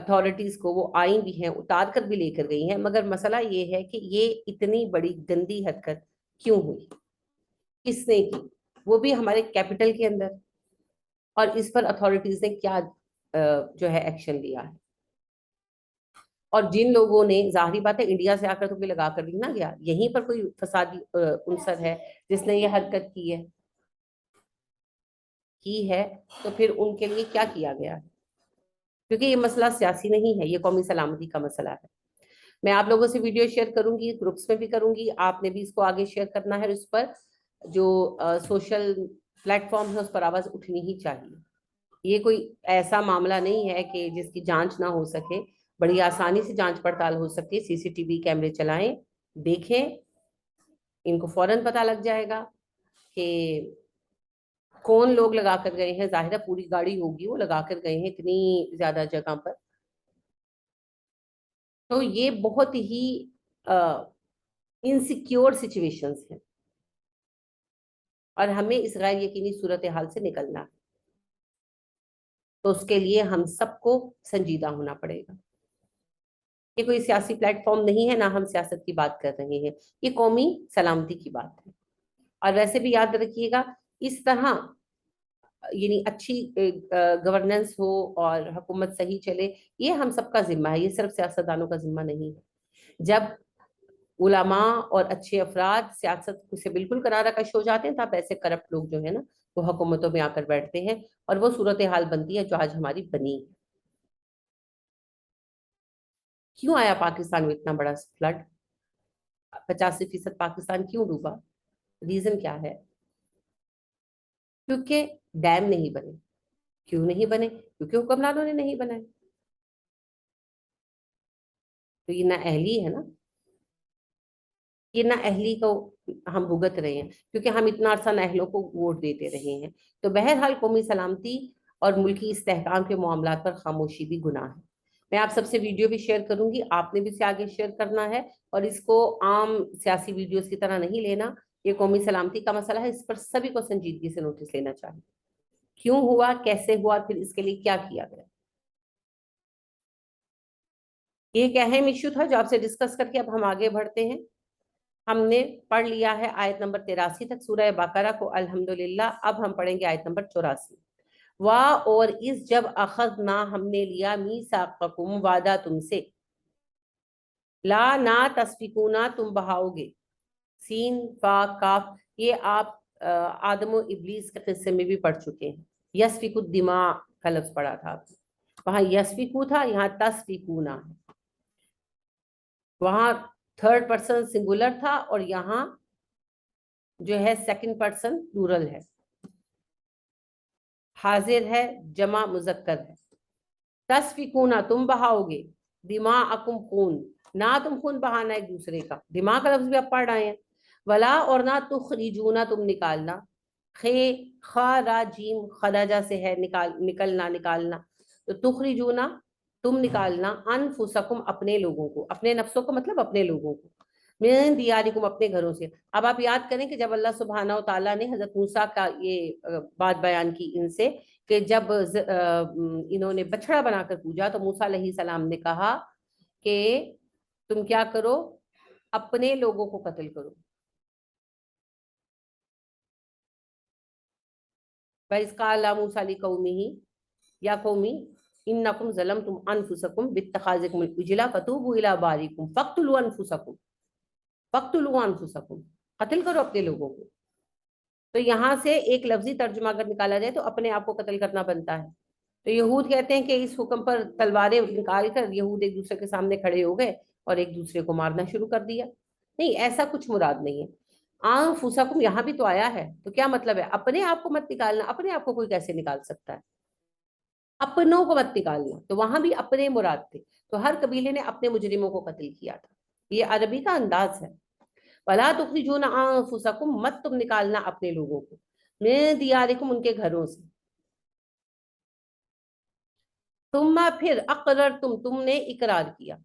Authorities کو وہ آئی بھی ہیں، اتار کر بھی لے کر گئی ہیں، مگر مسئلہ یہ ہے کہ یہ اتنی بڑی گندی حرکت کیوں ہوئی، کس نے کی، وہ بھی ہمارے کیپٹل کے اندر، اور اس پر اتھارٹیز نے کیا جو ہے ایکشن لیا ہے. اور جن لوگوں نے، ظاہری بات ہے انڈیا سے آ کر تو کوئی لگا کر نہیں نہ گیا، یہیں پر کوئی فسادی عنصر ہے جس نے یہ حرکت کی ہے، تو پھر ان کے لیے کیا کیا گیا ہے؟ کیونکہ یہ مسئلہ سیاسی نہیں ہے، یہ قومی سلامتی کا مسئلہ ہے. میں آپ لوگوں سے ویڈیو شیئر کروں گی، گروپس میں بھی کروں گی، آپ نے بھی اس کو آگے شیئر کرنا ہے، اور اس پر جو سوشل پلیٹ فارم ہے اس پر آواز اٹھنی ہی چاہیے. یہ کوئی ایسا معاملہ نہیں ہے کہ جس کی جانچ نہ ہو سکے، بڑی آسانی سے جانچ پڑتال ہو سکتی ہے. CCTV کیمرے چلائیں، دیکھیں، ان کو فوراً پتہ لگ جائے گا کہ کون لوگ لگا کر گئے ہیں. ظاہرہ پوری گاڑی ہوگی، وہ لگا کر گئے ہیں اتنی زیادہ جگہ پر. تو یہ بہت ہی انسیکیور سچویشنز ہیں، اور ہمیں اس غیر یقینی صورتحال سے نکلنا ہے. تو اس کے لیے ہم سب کو سنجیدہ ہونا پڑے گا. یہ کوئی سیاسی پلیٹ فارم نہیں ہے، نہ ہم سیاست کی بات کر رہے ہیں، یہ قومی سلامتی کی بات ہے. اور ویسے بھی یاد رکھیے گا، اس طرح یعنی اچھی گورننس ہو اور حکومت صحیح چلے، یہ ہم سب کا ذمہ ہے، یہ صرف سیاستدانوں کا ذمہ نہیں ہے. جب علماء اور اچھے افراد سیاست سے بالکل کنارہ کش ہو جاتے ہیں، تب ایسے کرپٹ لوگ جو ہے نا وہ حکومتوں میں آ کر بیٹھتے ہیں، اور وہ صورتحال بنتی ہے جو آج ہماری بنی ہے. کیوں آیا پاکستان میں اتنا بڑا فلڈ؟ 85% پاکستان کیوں ڈوبا؟ ریزن کیا ہے؟ کیونکہ ڈیم نہیں بنے. کیوں نہیں بنے؟ کیونکہ حکمرانوں نے نہیں بنائے. تو یہ نہ اہلی ہے نا، یہ نہ اہلی کو ہم بھگت رہے ہیں، کیونکہ ہم اتنا عرصہ نہ اہلوں کو ووٹ دیتے رہے ہیں. تو بہرحال قومی سلامتی اور ملکی استحکام کے معاملات پر خاموشی بھی گناہ ہے. میں آپ سب سے ویڈیو بھی شیئر کروں گی، آپ نے بھی اسے آگے شیئر کرنا ہے، اور اس کو عام سیاسی ویڈیوز کی طرح نہیں لینا. یہ قومی سلامتی کا مسئلہ ہے، اس پر سبھی کو سنجیدگی سے نوٹس لینا چاہیے. کیوں ہوا، کیسے ہوا، پھر اس کے لیے کیا کیا گیا. یہ ایک اہم ایشو تھا جو آپ سے ڈسکس کر کے اب ہم آگے بڑھتے ہیں. ہم نے پڑھ لیا ہے آیت نمبر 83 تک سورہ بقرہ کو الحمدللہ. اب ہم پڑھیں گے آیت نمبر 84. اور اس جب اخذنا ہم نے لیا میثاقکم وعدہ تم سے، لا نہ تسفکونا تم بہاؤ گے، سین فا کاف. یہ آپ آدم و ابلیس کے قصے میں بھی پڑھ چکے ہیں. یسفک الدماء کا لفظ پڑھا تھا آپ نے، وہاں یسفکو تھا، یہاں تسفکونا ہے. وہاں تھرڈ پرسن سنگولر تھا، اور یہاں جو ہے سیکنڈ پرسن پلورل ہے. حاضر ہے، جمع مذکر ہے. تسفکونا تم بہاؤ گے، دماءکم خون، نہ تم خون بہانا ایک دوسرے کا. دماء کا لفظ بھی آپ پڑھ رہے ہیں. ولا اور نہ تخرجونا تم نکالنا. خراجیم خراجہ سے ہے نکلنا نکالنا. تو تخرجونا تم نکالنا، انفسکم اپنے لوگوں کو، اپنے نفسوں کو مطلب اپنے لوگوں کو، من دیارکم اپنے گھروں سے. اب آپ یاد کریں کہ جب اللہ سبحانہ و تعالیٰ نے حضرت موسیٰ کا یہ بات بیان کی ان سے کہ جب انہوں نے بچڑا بنا کر پوجا، تو موسیٰ علیہ السلام نے کہا کہ تم کیا کرو، اپنے لوگوں کو قتل کرو. وَإِذْ قَالَ مُوسَىٰ لِقَوْمِهِ يَا قَوْمِ إِنَّكُمْ ظَلَمْتُمْ أَنفُسَكُمْ بِاتِّخَاذِكُمُ الْعِجْلَ فَتُوبُوا إِلَىٰ بَارِئِكُمْ فَاقْتُلُوا أَنفُسَكُمْ فَاقْتُلُوا أَنفُسَكُمْ. قتل کرو اپنے لوگوں کو. تو یہاں سے ایک لفظی ترجمہ اگر نکالا جائے تو اپنے آپ کو قتل کرنا بنتا ہے. تو یہود کہتے ہیں کہ اس حکم پر تلواریں نکال کر یہود ایک دوسرے کے سامنے کھڑے ہو گئے اور ایک دوسرے کو مارنا شروع کر دیا. نہیں، ایسا کچھ مراد نہیں ہے. انفسکم یہاں بھی تو آیا ہے، تو کیا مطلب ہے؟ اپنے آپ کو مت نکالنا. اپنے آپ کو کوئی کیسے نکال سکتا ہے؟ اپنوں کو مت نکالنا. تو وہاں بھی اپنے مراد تھے. تو ہر قبیلے نے اپنے مجرموں کو قتل کیا تھا. یہ عربی کا انداز ہے. وَلَا تُخْرِجُونَ أَنفُسَكُمْ مت تم نکالنا اپنے لوگوں کو، مِن دِيَارِكُمْ ان کے گھروں سے. ثم پھر اقررتم تم نے اقرار کیا.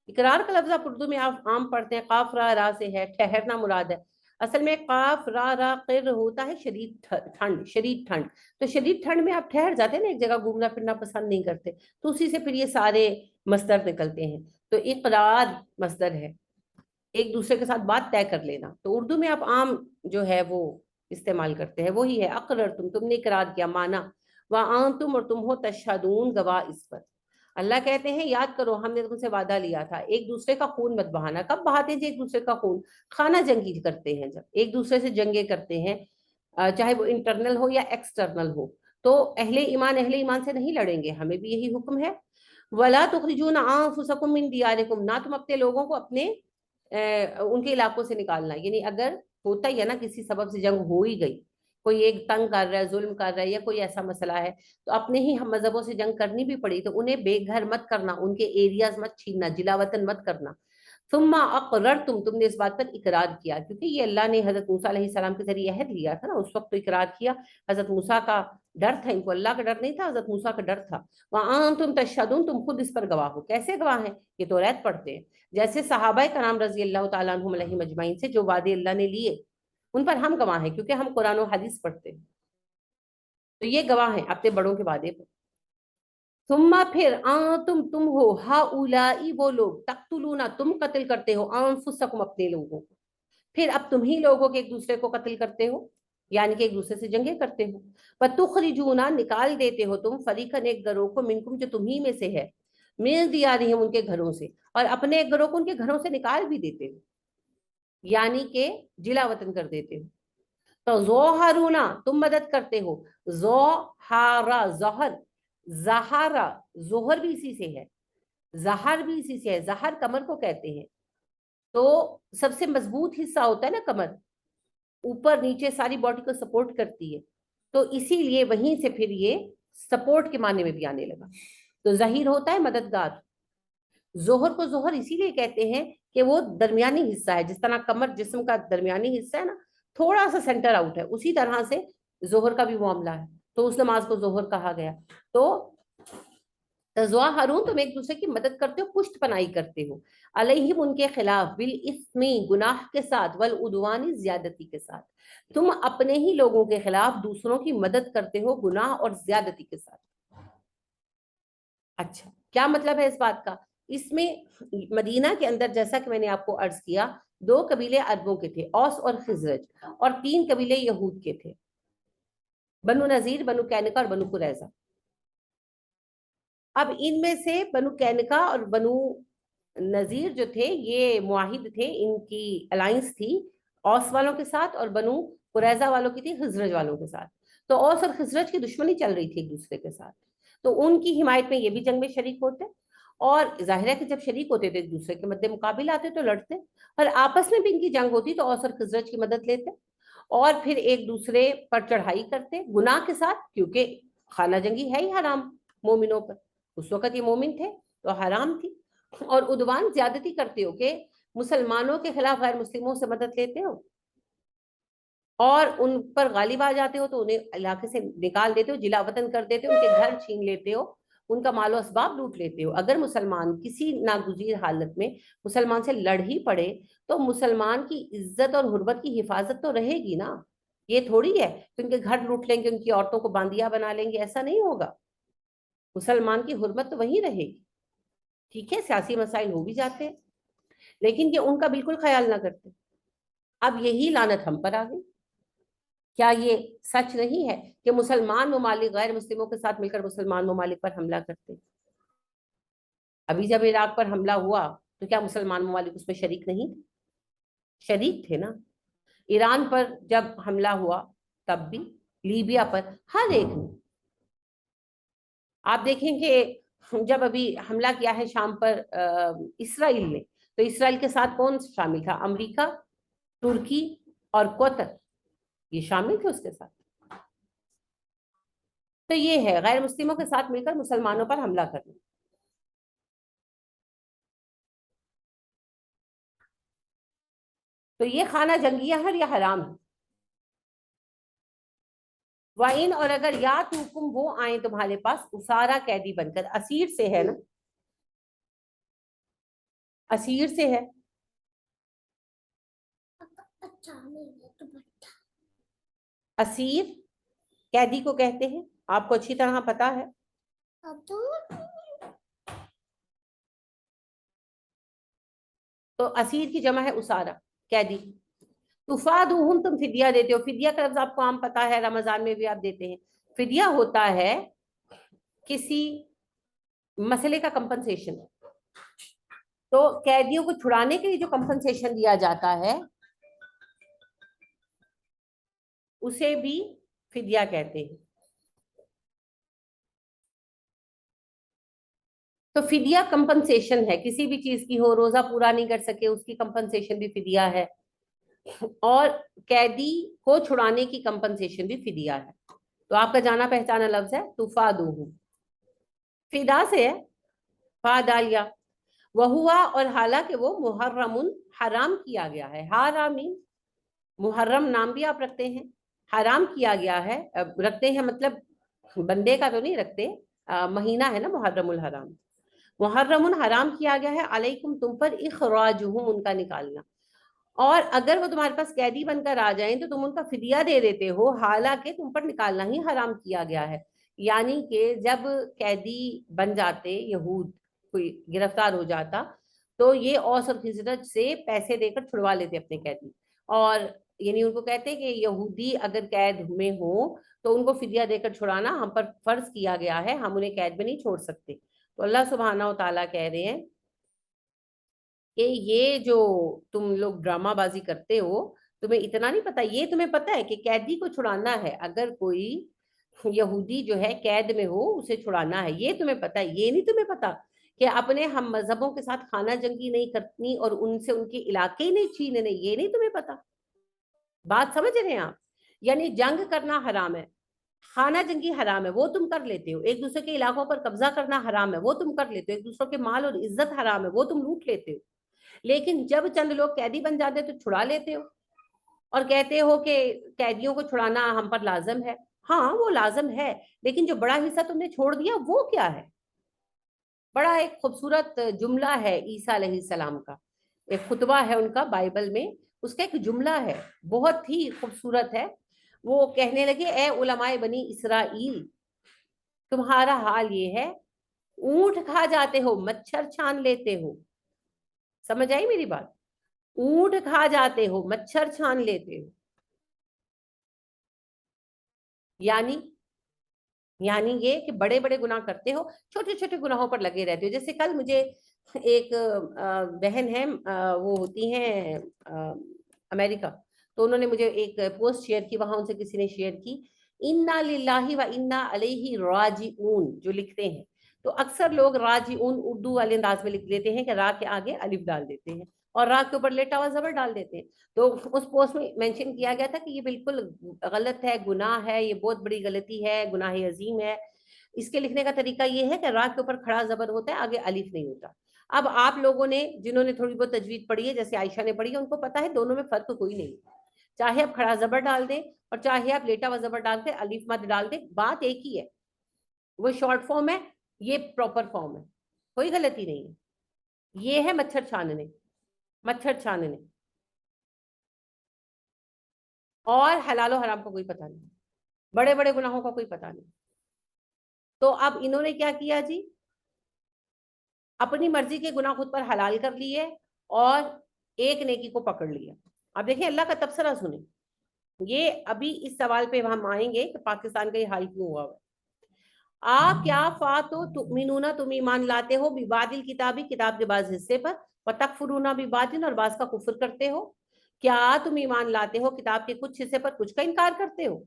اقرار کا لفظ آپ اردو میں آپ عام پڑھتے ہیں، قاف را را سے ہے، ٹھہرنا مراد ہے. اصل میں قاف را را قر ہوتا ہے شدید ٹھنڈ، شدید ٹھنڈ. تو شدید ٹھنڈ میں آپ ٹھہر جاتے ہیں نا ایک جگہ، گھومنا پھرنا پسند نہیں کرتے، تو اسی سے پھر یہ سارے مصدر نکلتے ہیں. تو اقرار مصدر ہے، ایک دوسرے کے ساتھ بات طے کر لینا. تو اردو میں آپ عام جو ہے وہ استعمال کرتے ہیں، وہی ہے اقررتم، تم نے اقرار کیا، مانا. وانتم، اور تم ہو تشہدون، گواہ اس پر. اللہ کہتے ہیں یاد کرو ہم نے تم سے وعدہ لیا تھا ایک دوسرے کا خون مت بہانا. کب بہاتے ہیں ایک دوسرے کا خون؟ خانہ جنگی کرتے ہیں، جب ایک دوسرے سے جنگیں کرتے ہیں، چاہے وہ انٹرنل ہو یا ایکسٹرنل ہو. تو اہل ایمان سے نہیں لڑیں گے، ہمیں بھی یہی حکم ہے. وَلَا تُخْرِجُونَ أَنفُسَكُم مِّن دِيَارِكُمْ، نہ تم اپنے لوگوں کو اپنے ان کے علاقوں سے نکالنا. یعنی اگر ہوتا ہی ہے نا کسی سبب سے جنگ ہو ہی گئی، کوئی ایک تنگ کر رہا ہے، ظلم کر رہا ہے، یا کوئی ایسا مسئلہ ہے، تو اپنے ہی ہم مذہبوں سے جنگ کرنی بھی پڑی تو انہیں بے گھر مت کرنا، ان کے ایریاز مت چھیننا، جلا وطن مت کرنا. ثم اقررتم، تم نے اس بات پر اقرار کیا، کیونکہ یہ اللہ نے حضرت موسیٰ علیہ السلام کے ذریعے عہد لیا تھا نا، اس وقت تو اقرار کیا. حضرت موسیٰ کا ڈر تھا، ان کو اللہ کا ڈر نہیں تھا، حضرت موسیٰ کا ڈر تھا. وانتم تشہدون، تم خود اس پر گواہ ہو. کیسے گواہ ہیں؟ یہ توریت پڑھتے ہیں. جیسے صحابہ کرام رضی اللہ تعالیٰ عنہم علیہم اجمعین سے جو وعدے اللہ نے لیے ان پر ہم گواہ ہیں، کیونکہ ہم قرآن و حدیث پڑھتے ہیں. تو یہ گواہ ہیں اپنے بڑوں کے وعدے پر. ثم پھر تم ہو ہؤلائی وہ لوگ، تقتلون تم قتل کرتے ہو، انفسکم اپنے لوگوں کو. پھر اب تم ہی لوگوں کے ایک دوسرے کو قتل کرتے ہو، یعنی کہ ایک دوسرے سے جنگیں کرتے ہو. وتخرجون نکال دیتے ہو تم، فریقاً ایک گروہ کو، منکم جو تمہیں میں سے ہے، من دیارہم ان کے گھروں سے، اور اپنے ایک گروہ کو ان کے گھروں سے نکال بھی دیتے ہو، یعنی کہ جلا وطن کر دیتے ہو. تو ظہرونا تم مدد کرتے ہو، ظہارا ظہر، زہارا ظہر بھی اسی سے ہے، زہر بھی اسی سے ہے. زہر کمر کو کہتے ہیں. تو سب سے مضبوط حصہ ہوتا ہے نا کمر، اوپر نیچے ساری باڈی کو سپورٹ کرتی ہے، تو اسی لیے وہیں سے پھر یہ سپورٹ کے معنی میں بھی آنے لگا. تو ظہیر ہوتا ہے مددگار. ظہر کو ظہر اسی لیے کہتے ہیں کہ وہ درمیانی حصہ ہے، جس طرح کمر جسم کا درمیانی حصہ ہے نا، تھوڑا سا سینٹر آؤٹ ہے، اسی طرح سے ظہر کا بھی معاملہ ہے، تو اس نماز کو ظہر کہا گیا. تو تظاہرون تم ایک دوسرے کی مدد کرتے ہو، پشت پناہی کرتے ہو، علیہم ان کے خلاف، بالاسم گناہ کے ساتھ، والعدوان زیادتی کے ساتھ. تم اپنے ہی لوگوں کے خلاف دوسروں کی مدد کرتے ہو گناہ اور زیادتی کے ساتھ. اچھا کیا مطلب ہے اس بات کا؟ اس میں مدینہ کے اندر جیسا کہ میں نے آپ کو عرض کیا، 2 قبیلے عربوں کے تھے، اوس اور خزرج، اور 3 قبیلے یہود کے تھے، بنو نذیر، بنو قینقاع اور بنو قریظہ. اب ان میں سے بنو قینقاع اور بنو نذیر جو تھے یہ معاہد تھے، ان کی الائنس تھی اوس والوں کے ساتھ، اور بنو قریظہ والوں کی تھی خزرج والوں کے ساتھ. تو اوس اور خزرج کی دشمنی چل رہی تھی ایک دوسرے کے ساتھ، تو ان کی حمایت میں یہ بھی جنگ میں شریک ہوتے، اور ظاہر ہے کہ جب شریک ہوتے تھے ایک دوسرے کے مد مقابل آتے تو لڑتے، اور آپس میں بھی ان کی جنگ ہوتی تو اوس اور خزرج کی مدد لیتے، اور پھر ایک دوسرے پر چڑھائی کرتے گناہ کے ساتھ، کیونکہ خانہ جنگی ہے ہی حرام مومنوں پر، اس وقت یہ مومن تھے تو حرام تھی. اور عدوان زیادتی کرتے ہو کہ مسلمانوں کے خلاف غیر مسلموں سے مدد لیتے ہو، اور ان پر غالب آ جاتے ہو تو انہیں علاقے سے نکال دیتے ہو، جلا وطن کر دیتے ہو، ان کے گھر چھین لیتے ہو، ان کا مال و اسباب لوٹ لیتے ہو. اگر مسلمان کسی ناگزیر حالت میں مسلمان سے لڑ ہی پڑے تو مسلمان کی عزت اور حرمت کی حفاظت تو رہے گی نا. یہ تھوڑی ہے کہ ان کے گھر لوٹ لیں گے، ان کی عورتوں کو باندیا بنا لیں گے، ایسا نہیں ہوگا. مسلمان کی حرمت تو وہیں رہے گی. ٹھیک ہے سیاسی مسائل ہو بھی جاتے ہیں لیکن یہ ان کا بالکل خیال نہ کرتے. اب یہی لعنت ہم پر آ گئی. کیا یہ سچ نہیں ہے کہ مسلمان ممالک غیر مسلموں کے ساتھ مل کر مسلمان ممالک پر حملہ کرتے؟ ابھی جب عراق پر حملہ ہوا تو کیا مسلمان ممالک اس میں شریک نہیں تھے؟ شریک تھے نا. ایران پر جب حملہ ہوا تب بھی، لیبیا پر، ہر ایک نے. آپ دیکھیں کہ جب ابھی حملہ کیا ہے شام پر اسرائیل نے، تو اسرائیل کے ساتھ کون شامل تھا؟ امریکہ، ترکی اور قطر، یہ شامل تھے اس کے ساتھ. تو یہ ہے غیر مسلموں کے ساتھ مل کر مسلمانوں پر حملہ کرنا. تو یہ خانہ جنگیہ ہے یا حرام ہے؟ وَإِنْ اور اگر یا توکم وہ آئیں تمہارے پاس اسارا قیدی بن کر، اسیر سے ہے نا، اسیر سے ہے. اسیر قیدی کو کہتے ہیں، آپ کو اچھی طرح پتا ہے. تو اسیر کی جمع ہے اسارہ، قیدی. تفادوہم، تم فدیہ دیتے ہو. فدیہ کا لفظ آپ کو عام پتا ہے، رمضان میں بھی آپ دیتے ہیں. فدیہ ہوتا ہے کسی مسئلے کا کمپنسیشن. تو قیدیوں کو چھڑانے کے لیے جو کمپنسیشن دیا جاتا ہے اسے بھی فدیہ کہتے ہیں. تو فدیہ کمپنسیشن ہے، کسی بھی چیز کی ہو، روزہ پورا نہیں کر سکے اس کی کمپنسیشن بھی فدیہ ہے، اور قیدی کو چھڑانے کی کمپنسیشن بھی فدیہ ہے. تو آپ کا جانا پہچانا لفظ ہے تفادوہم، فدا سے ہے، فا ڈالیا. وہوا، اور حالانکہ وہ محرم، حرام کیا گیا ہے. حرامین، محرم نام بھی آپ رکھتے ہیں، حرام کیا گیا ہے. رکھتے ہیں مطلب بندے کا تو نہیں رکھتے، مہینہ ہے نا محرم الحرام. محرم حرام کیا گیا ہے علیکم، تم پر، اخراجہم، ان کا نکالنا. اور اگر وہ تمہارے پاس قیدی بن کر آ جائیں تو تم ان کا فدیہ دے دیتے ہو، حالانکہ تم پر نکالنا ہی حرام کیا گیا ہے. یعنی کہ جب قیدی بن جاتے یہود، کوئی گرفتار ہو جاتا تو یہ اوس اور خزرج سے پیسے دے کر چھڑوا لیتے اپنے قیدی. اور یعنی ان کو کہتے کہ یہودی اگر قید میں ہو تو ان کو فدیہ دے کر چھڑانا ہم پر فرض کیا گیا ہے، ہم انہیں قید میں نہیں چھوڑ سکتے. تو اللہ سبحانہ و تعالیٰ کہہ رہے ہیں کہ یہ جو تم لوگ ڈرامہ بازی کرتے ہو، تمہیں اتنا نہیں پتا. یہ تمہیں پتا ہے کہ قیدی کو چھڑانا ہے، اگر کوئی یہودی جو ہے قید میں ہو اسے چھڑانا ہے، یہ تمہیں پتا ہے. یہ نہیں تمہیں پتا کہ اپنے ہم مذہبوں کے ساتھ خانہ جنگی نہیں کرنی اور ان سے ان کے علاقے ہی نہیں چھیننے، یہ نہیں تمہیں پتا. بات سمجھ رہے ہیں آپ؟ یعنی جنگ کرنا حرام ہے، خانہ جنگی حرام ہے، وہ تم کر لیتے ہو. ایک دوسرے کے علاقوں پر قبضہ کرنا حرام ہے، وہ تم کر لیتے ہو. ایک دوسرے کے مال اور عزت حرام ہے، وہ تم لوٹ لیتے ہو. لیکن جب چند لوگ قیدی بن جاتے تو چھڑا لیتے ہو اور کہتے ہو کہ قیدیوں کو چھڑانا ہم پر لازم ہے. ہاں وہ لازم ہے، لیکن جو بڑا حصہ تم نے چھوڑ دیا وہ کیا ہے؟ بڑا ایک خوبصورت جملہ ہے عیسیٰ علیہ السلام کا، ایک خطبہ ہے ان کا بائبل میں، اس کا ایک جملہ ہے بہت ہی خوبصورت ہے. وہ کہنے لگے اے علماء بنی اسرائیل، تمہارا حال یہ ہے، اونٹ کھا جاتے ہو، مچھر چھان لیتے ہو. سمجھ آئی میری بات؟ اونٹ کھا جاتے ہو، مچھر چھان لیتے ہو. یعنی یہ کہ بڑے بڑے گناہ کرتے ہو، چھوٹے چھوٹے گناہوں پر لگے رہتے ہو. جیسے کل مجھے ایک بہن ہے، وہ ہوتی ہیں امریکہ، تو انہوں نے مجھے ایک پوسٹ شیئر کی، وہاں ان سے کسی نے شیئر کی انا للہ و انا علیہ راجعون جو لکھتے ہیں. تو اکثر لوگ راجعون اردو والے انداز میں لکھ لیتے ہیں کہ را کے آگے الف ڈال دیتے ہیں اور را کے اوپر لیٹا ہوا زبر ڈال دیتے ہیں. تو اس پوسٹ میں مینشن کیا گیا تھا کہ یہ بالکل غلط ہے، گناہ ہے، یہ بہت بڑی غلطی ہے، گناہ عظیم ہے. اس کے لکھنے کا طریقہ یہ ہے کہ را کے اوپر کھڑا زبر ہوتا ہے، آگے الف نہیں ہوتا. اب آپ لوگوں نے جنہوں نے تھوڑی بہت تجوید پڑھی ہے، جیسے عائشہ نے پڑھی ہے، ان کو پتا ہے دونوں میں فرق کوئی نہیں. چاہے آپ کھڑا زبر ڈال دیں اور چاہے آپ لیٹا ہوا زبر ڈال کے الف مد ڈال دیں، بات ایک ہی ہے. وہ شارٹ فارم ہے، یہ پراپر فارم ہے، کوئی غلطی نہیں ہے. یہ ہے مچھر چھاننے، مچھر چھاننے، اور حلال و حرام کا کوئی پتہ نہیں، بڑے بڑے گناہوں کا کوئی پتہ نہیں. تو اب انہوں نے کیا کیا جی، اپنی مرضی کے گناہ خود پر حلال کر لیے اور ایک نیکی کو پکڑ لیا. اب دیکھیں اللہ کا تبصرہ سنیں. یہ ابھی اس سوال پہ ہم آئیں گے کہ پاکستان کا یہ حال کیوں ہوا ہے. کیا فاتو تؤمنون، تم ایمان لاتے ہو، ببعض الکتابی، کتاب کے بعض حصے پر، وتکفرون ببعض، اور بعض کا کفر کرتے ہو. کیا تم ایمان لاتے ہو کتاب کے کچھ حصے پر، کچھ کا انکار کرتے ہو؟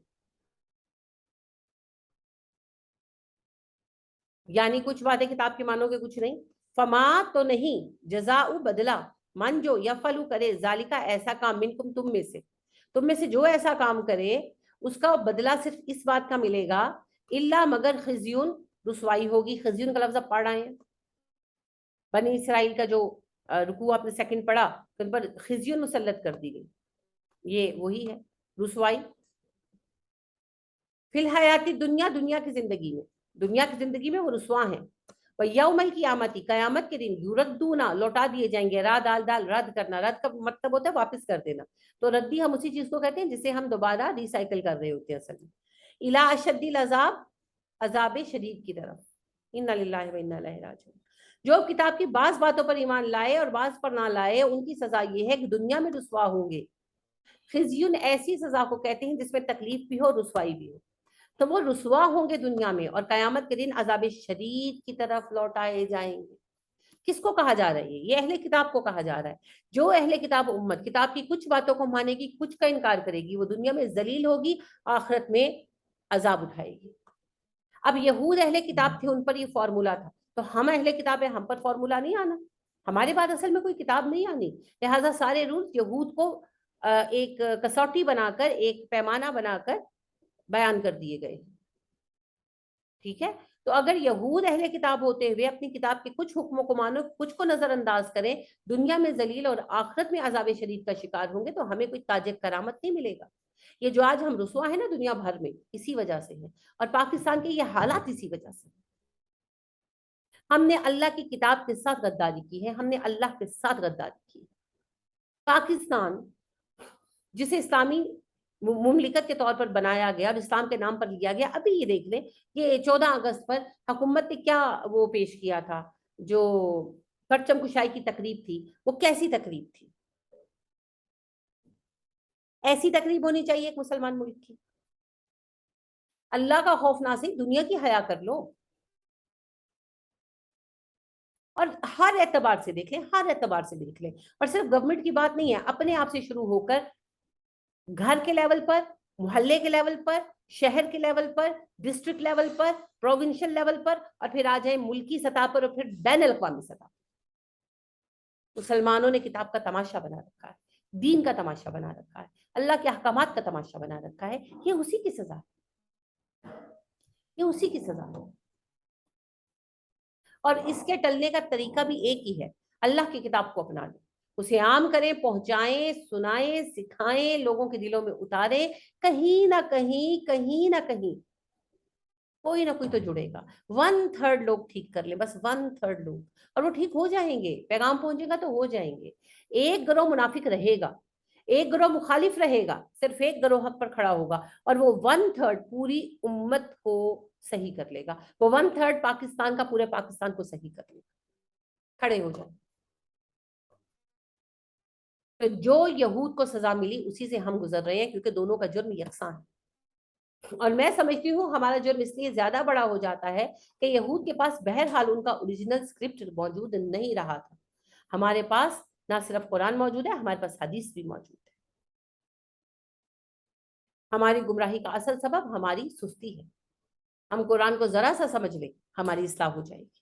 یعنی کچھ وعدے کتاب کے مانو گے، کچھ نہیں. فما، تو نہیں، جزاء، بدلہ، من جو یفعلوا کرے، ذالکا ایسا کام، منکم تم میں سے جو ایسا کام کرے اس کا بدلہ صرف اس بات کا ملے گا، الا مگر خزیون، رسوائی ہوگی. خزیون کا لفظ آپ پڑھ رہے ہیں، بنی اسرائیل کا جو رکوع آپ نے سیکنڈ پڑھا تو ان پر خزیون مسلط کر دی گئی، یہ وہی ہے رسوائی. فی الحیات دنیا، دنیا کی زندگی میں، دنیا کی زندگی میں وہ رسوا ہیں. یوم القیامت، قیامت کے دن، یردونا اُلٹا دیے جائیں گے، را دال دال رد کرنا، رد کا مطلب ہوتا ہے واپس کر دینا، تو ردی ہم اسی چیز کو کہتے ہیں جسے ہم دوبارہ ریسائیکل کر رہے ہوتے ہیں اصل میں، الی اشد العذاب، عذاب شدید کی طرف، انا للہ و انا الیہ راجعون۔ جو کتاب کی بعض باتوں پر ایمان لائے اور بعض پر نہ لائے، ان کی سزا یہ ہے کہ دنیا میں رسوا ہوں گے۔ خزیون ایسی سزا کو کہتے ہیں جس میں تکلیف بھی ہو، رسوائی بھی ہو، تو وہ رسوا ہوں گے دنیا میں، اور قیامت کے دن عذاب شدید کی طرف لوٹائے جائیں گے۔ کس کو کہا جا رہا ہے؟ یہ اہل کتاب کو کہا جا رہا ہے۔ جو اہل کتاب امت کتاب کی کچھ باتوں کو مانے گی، کچھ کا انکار کرے گی، وہ دنیا میں ذلیل ہوگی، آخرت میں عذاب اٹھائے گی۔ اب یہود اہل کتاب تھے، ان پر یہ فارمولا تھا، تو ہم اہل کتاب ہیں، ہم پر فارمولا نہیں آنا، ہمارے بعد اصل میں کوئی کتاب نہیں آنی، لہٰذا سارے رولز یہود کو ایک کسوٹی بنا کر، ایک پیمانہ بنا کر بیان کر دیے گئے۔ ٹھیک ہے، تو اگر یہود اہل کتاب ہوتے ہوئے اپنی کتاب کے کچھ حکموں کو مانو، کچھ کو نظر انداز کریں، دنیا میں ذلیل اور آخرت میں عذاب شدید کا شکار ہوں گے، تو ہمیں کوئی تاج کرامت نہیں ملے گا۔ یہ جو آج ہم رسوا ہے نا دنیا بھر میں، اسی وجہ سے ہے، اور پاکستان کے یہ حالات اسی وجہ سے۔ ہم نے اللہ کی کتاب کے ساتھ غداری کی ہے، ہم نے اللہ کے ساتھ غداری کی ہے۔ پاکستان جسے اسلامی مملکت کے طور پر بنایا گیا اور اسلام کے نام پر لیا گیا، ابھی یہ دیکھ لیں کہ 14 اگست پر حکومت نے کیا وہ پیش کیا تھا، جو پرچم کشائی کی تقریب تھی، وہ کیسی تقریب تھی؟ ایسی تقریب ہونی چاہیے ایک مسلمان ملک کی؟ اللہ کا خوف نہ سے دنیا کی حیا کر لو، اور ہر اعتبار سے دیکھ لیں، ہر اعتبار سے دیکھ لیں، اور صرف گورنمنٹ کی بات نہیں ہے، اپنے آپ سے شروع ہو کر گھر کے لیول پر، محلے کے لیول پر، شہر کے لیول پر، ڈسٹرکٹ لیول پر، پروونشل لیول پر، اور پھر آ جائیں ملکی سطح پر، اور پھر بین الاقوامی سطح پر۔ مسلمانوں نے کتاب کا تماشا بنا رکھا ہے، دین کا تماشا بنا رکھا ہے، اللہ کے احکامات کا تماشا بنا رکھا ہے، یہ اسی کی سزا ہے، یہ اسی کی سزا ہے۔ اور اس کے ٹلنے کا طریقہ بھی ایک ہی ہے، اللہ کی کتاب کو اپنا لیں، اسے عام کریں، پہنچائیں، سنائیں، سکھائیں، لوگوں کے دلوں میں اتاریں، کہیں نہ کہیں، کہیں نہ کہیں کوئی نہ کوئی تو جڑے گا۔ 1/3 لوگ ٹھیک کر لیں، بس 1/3 لوگ، اور وہ ٹھیک ہو جائیں گے، پیغام پہنچے گا تو ہو جائیں گے۔ ایک گروہ منافق رہے گا، ایک گروہ مخالف رہے گا، صرف ایک گروہ حق پر کھڑا ہوگا، اور وہ 1/3 پوری امت کو صحیح کر لے گا، وہ 1/3 پاکستان کا پورے پاکستان کو صحیح کر لے گا۔ کھڑے ہو جائیں۔ تو جو یہود کو سزا ملی اسی سے ہم گزر رہے ہیں، کیونکہ دونوں کا جرم یکساں ہے، اور میں سمجھتی ہوں ہمارا جرم اس لیے زیادہ بڑا ہو جاتا ہے کہ یہود کے پاس بہرحال ان کا اوریجنل اسکرپٹ موجود نہیں رہا تھا، ہمارے پاس نہ صرف قرآن موجود ہے، ہمارے پاس حدیث بھی موجود ہے۔ ہماری گمراہی کا اصل سبب ہماری سستی ہے، ہم قرآن کو ذرا سا سمجھ لیں، ہماری اصلاح ہو جائے گی۔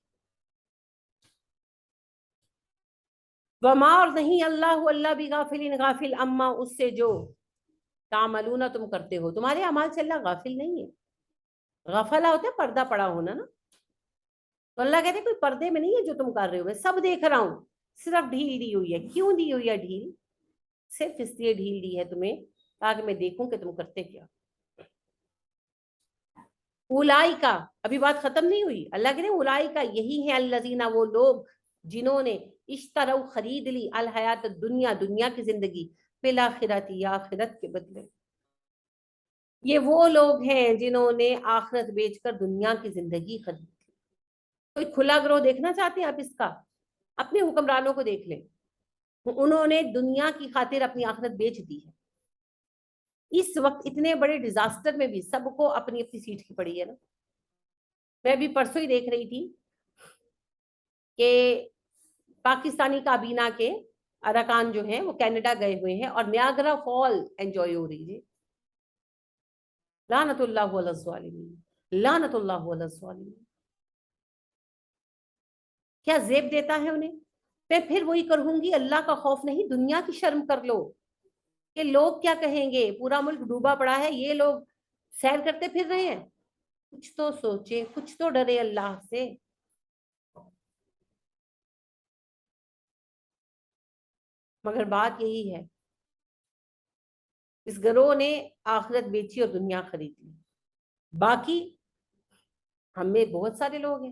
وما، اور نہیں اللہ بغافل، غافل اما اس سے جو تعملون تم کرتے ہو، تمہارے اعمال سے اللہ غافل نہیں ہے۔ غفلہ ہوتا ہے پردہ پڑا ہونا نا، تو اللہ کہتے ہیں کوئی پردے میں نہیں ہے جو تم کر رہے ہو، میں سب دیکھ رہا ہوں، صرف ڈھیل دی ہوئی ہے۔ کیوں دی ہوئی ہے ڈھیل؟ صرف اس لیے ڈھیل دی ہے تمہیں تاکہ میں دیکھوں کہ تم کرتے کیا۔ اولائی کا، ابھی بات ختم نہیں ہوئی، اللہ کہتے ہیں اولائی کا، یہی ہے الذین، وہ لوگ جنہوں نے اشتروا، خرید لی، الحیات الدنیا، دنیا کی زندگی، بالآخرۃ، آخرت کے بدلے۔ یہ وہ لوگ ہیں جنہوں نے آخرت بیچ کر دنیا کی زندگی خرید لی۔ کوئی کھلا گروہ دیکھنا چاہتے ہیں آپ اس کا؟ اپنے حکمرانوں کو دیکھ لیں، انہوں نے دنیا کی خاطر اپنی آخرت بیچ دی ہے۔ اس وقت اتنے بڑے ڈیزاسٹر میں بھی سب کو اپنی اپنی سیٹ کی پڑی ہے نا۔ میں بھی پرسوں ہی دیکھ رہی تھی کہ پاکستانی کابینہ کے ارکان جو ہیں وہ کینیڈا گئے ہوئے ہیں اور نیاگرا فال انجوائے ہو رہی ہے۔ لعنت اللہ علی الظالمین، لعنت اللہ علی الظالمین۔ کیا زیب دیتا ہے انہیں؟ میں پھر وہی کروں گی، اللہ کا خوف نہیں، دنیا کی شرم کر لو کہ لوگ کیا کہیں گے، پورا ملک ڈوبا پڑا ہے، یہ لوگ سیر کرتے پھر رہے ہیں۔ کچھ تو سوچے، کچھ تو ڈرے اللہ سے۔ مگر بات یہی ہے، اس گروہ نے آخرت بیچی اور دنیا خرید لی۔ باقی ہم میں بہت سارے لوگ ہیں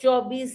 24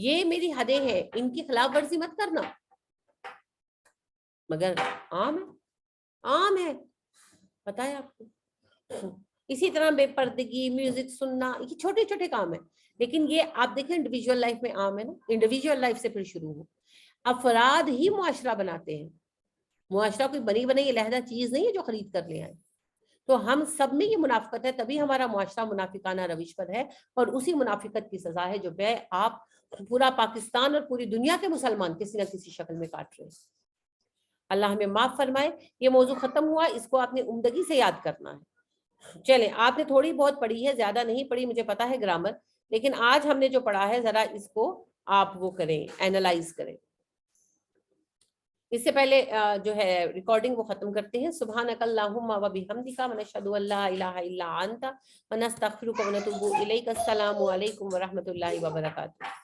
یہ میری حدیں ہیں، ان کی خلاف ورزی مت کرنا، مگر عام ہے، عام ہے، پتا ہے آپ کو۔ اسی طرح بے پردگی، میوزک سننا، یہ چھوٹے چھوٹے کام ہیں، لیکن یہ آپ دیکھیں انڈیویجول لائف میں عام ہے نا۔ انڈیویجول لائف سے پھر شروع ہو، افراد ہی معاشرہ بناتے ہیں، معاشرہ کوئی بنی بنائی علیحدہ چیز نہیں ہے جو خرید کر لے آئے۔ تو ہم سب میں یہ منافقت ہے، تبھی ہمارا معاشرہ منافقانہ روش پر ہے، اور اسی منافقت کی سزا ہے جو بے آپ پورا پاکستان اور پوری دنیا کے مسلمان کسی نہ کسی شکل میں کاٹ رہے ہیں۔ اللہ ہمیں معاف فرمائے۔ یہ موضوع ختم ہوا، اس کو آپ نے عمدگی سے یاد کرنا ہے۔ چلیں، آپ نے تھوڑی بہت پڑھی ہے، زیادہ نہیں پڑھی، مجھے پتا ہے گرامر، لیکن آج ہم نے جو پڑھا ہے ذرا اس کو آپ وہ کریں، اینالائز کریں۔ اس سے پہلے جو ہے ریکارڈنگ وہ ختم کرتے ہیں۔ سبحانک اللہم و بحمدک ونشہد ان لا الہ الا انت ونستغفرک ونتوب الیک۔ السلام علیکم ورحمۃ اللہ وبرکاتہ۔